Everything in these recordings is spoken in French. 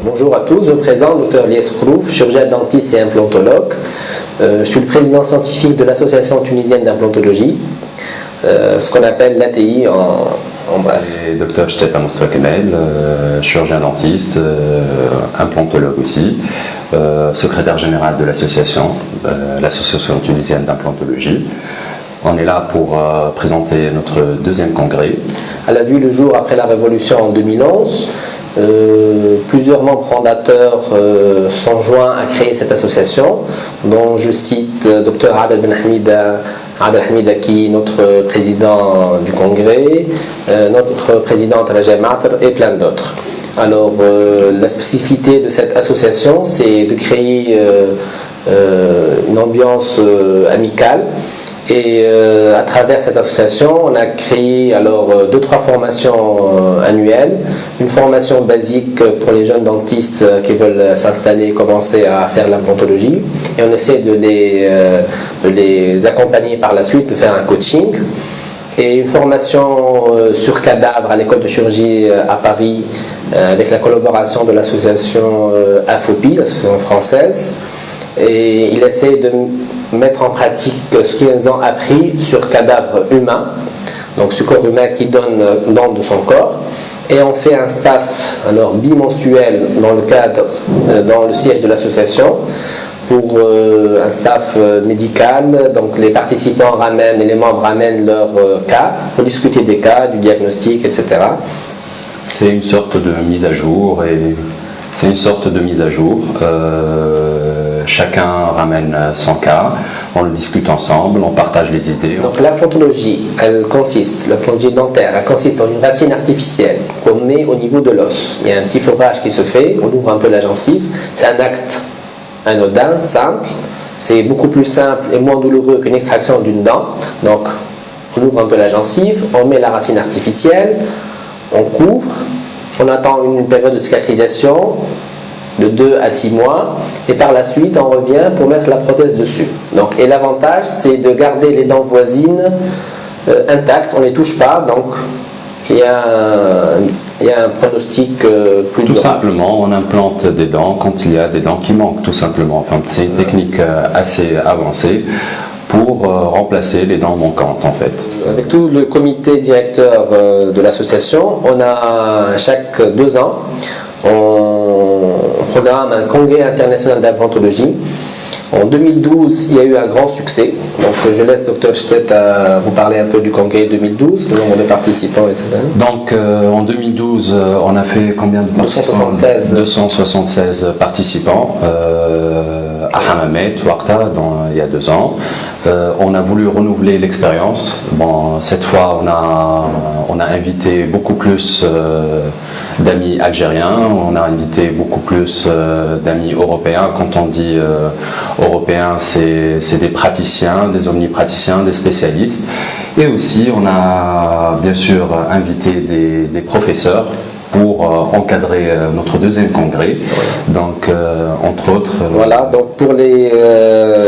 Bonjour à tous, je me présente Dr Lies Khrouf, chirurgien dentiste et implantologue. Je suis le président scientifique de l'Association tunisienne d'implantologie, ce qu'on appelle l'ATI en bref. C'est Dr Chtet Amoustra Kemel, chirurgien dentiste, implantologue aussi, secrétaire général de l'Association tunisienne d'implantologie. On est là pour présenter notre deuxième congrès. Elle a vu le jour après la Révolution en 2011. Plusieurs membres fondateurs sont joints à créer cette association, dont je cite Dr Adel Ben Hamida qui est notre président du congrès, notre présidente Raja Matr et plein d'autres. Alors la spécificité de cette association, c'est de créer une ambiance amicale. Et à travers cette association, on a créé alors 2-3 formations annuelles. Une formation basique pour les jeunes dentistes qui veulent s'installer et commencer à faire l'implantologie. Et on essaie de les accompagner par la suite, de faire un coaching. Et une formation sur cadavre à l'école de chirurgie à Paris avec la collaboration de l'association AFOPI, l'association française. Et il essaie de mettre en pratique ce qu'ils ont appris sur cadavre humain, donc ce corps humain qui donne de son corps. Et on fait un staff alors bimensuel dans le siège de l'association pour un staff médical. Donc les participants ramènent et les membres ramènent leurs cas pour discuter des cas, du diagnostic, etc. C'est une sorte de mise à jour chacun ramène son cas, on le discute ensemble, on partage les idées. Donc l'implantologie, l'implantologie dentaire, elle consiste en une racine artificielle qu'on met au niveau de l'os. Il y a un petit forage qui se fait, on ouvre un peu la gencive, c'est un acte anodin, simple, c'est beaucoup plus simple et moins douloureux qu'une extraction d'une dent. Donc on ouvre un peu la gencive, on met la racine artificielle, on couvre, on attend une période de cicatrisation de 2 à 6 mois, et par la suite on revient pour mettre la prothèse dessus. Donc, et l'avantage c'est de garder les dents voisines intactes, on ne les touche pas, donc il y a un pronostic plus Tout durable. simplement, on implante des dents quand il y a des dents qui manquent, tout simplement. Enfin, c'est une technique assez avancée pour remplacer les dents manquantes en fait. Avec tout le comité directeur de l'association, on a chaque 2 ans, on programme un congrès international d'implantologie. En 2012, il y a eu un grand succès. Donc je laisse Dr Chtet vous parler un peu du congrès 2012, le nombre de participants, etc. Donc en 2012, on a fait combien de participants? 276 participants à Hammamet, Ouarta, il y a 2 ans. On a voulu renouveler l'expérience. Bon, cette fois, on a invité beaucoup plus d'amis algériens, on a invité beaucoup plus d'amis européens. Quand on dit européens, c'est des praticiens, des omnipraticiens, des spécialistes. Et aussi, on a bien sûr invité des professeurs pour encadrer notre deuxième congrès. Donc, entre autres... Voilà, donc pour les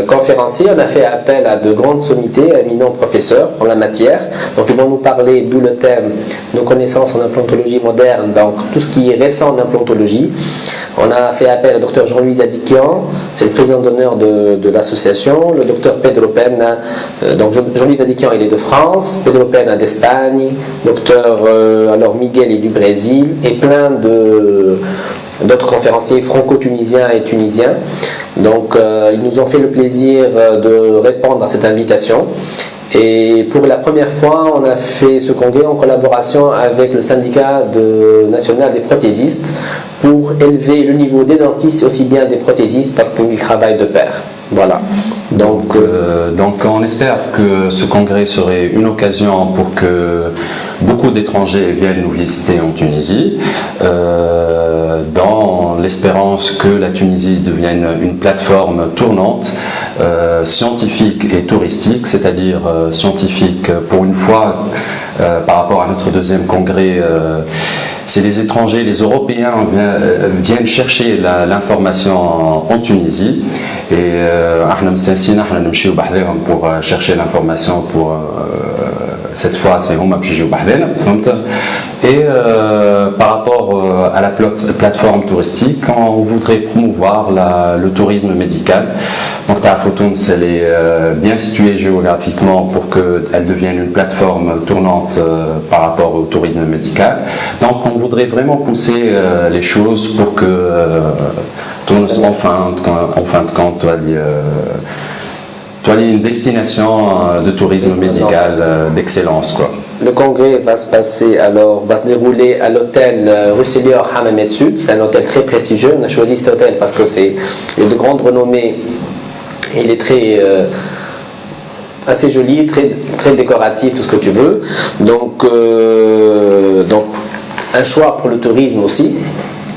conférenciers, on a fait appel à de grandes sommités, éminents professeurs en la matière. Donc, ils vont nous parler, d'où le thème, nos connaissances en implantologie moderne, donc tout ce qui est récent en implantologie. On a fait appel au Dr Jean-Louis Adikian, c'est le président d'honneur de l'association, le Dr Pedro Pena, donc Jean-Louis Adikian il est de France, Pedro Pena d'Espagne, Dr alors Miguel est du Brésil, et plein d'autres conférenciers franco-tunisiens et tunisiens. Donc ils nous ont fait le plaisir de répondre à cette invitation. Et pour la première fois, on a fait ce congrès en collaboration avec le syndicat national des prothésistes pour élever le niveau des dentistes et aussi bien des prothésistes parce qu'ils travaillent de pair. Voilà. Donc on espère que ce congrès serait une occasion pour que beaucoup d'étrangers viennent nous visiter en Tunisie, dans l'espérance que la Tunisie devienne une plateforme tournante, scientifique et touristique, c'est-à-dire scientifique pour une fois par rapport à notre deuxième congrès. C'est les étrangers, les Européens viennent chercher l'information en Tunisie et pour chercher l'information pour cette fois c'est Homa Bjijou Bahdel. Et par rapport à la plateforme touristique, on voudrait promouvoir le tourisme médical. Donc Taafoutoun, elle est bien située géographiquement pour qu'elle devienne une plateforme tournante par rapport au tourisme médical. Donc on voudrait vraiment pousser les choses pour que en fin de compte, une destination de tourisme médical d'excellence, quoi. Le congrès va se dérouler à l'hôtel Rousselier Hammamet Sud. C'est un hôtel très prestigieux. On a choisi cet hôtel parce que il est de grande renommée. Il est assez joli, très décoratif, tout ce que tu veux. Donc un choix pour le tourisme aussi.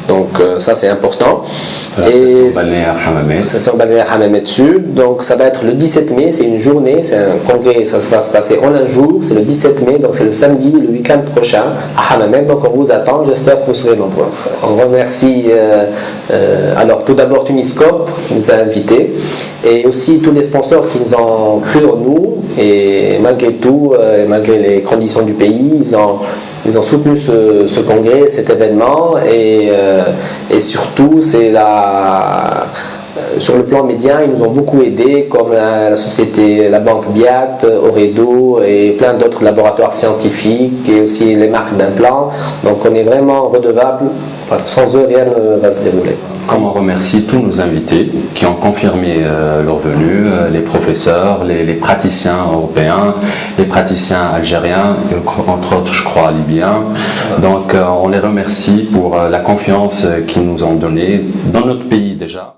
Donc ça c'est important. La station balnéaire Hammamet. Station balnéaire Hammamet Sud. Donc ça va être le 17 mai, c'est une journée, c'est un congrès, ça va se passer en un jour, c'est le 17 mai, donc c'est le samedi, le week-end prochain à Hammamet. Donc on vous attend, j'espère que vous serez nombreux. On remercie alors tout d'abord Tuniscope qui nous a invités et aussi tous les sponsors qui nous ont cru en nous et malgré tout, malgré les conditions du pays, ils ont soutenu ce congrès, cet événement et surtout sur le plan média, ils nous ont beaucoup aidés comme la société, la banque Biat, Oredo et plein d'autres laboratoires scientifiques et aussi les marques d'implants. Donc on est vraiment redevable, sans eux rien ne va se dérouler. Comme on remercie tous nos invités qui ont confirmé leur venue, les professeurs, les praticiens européens, les praticiens algériens, entre autres je crois libyens. Donc on les remercie pour la confiance qu'ils nous ont donnée dans notre pays déjà.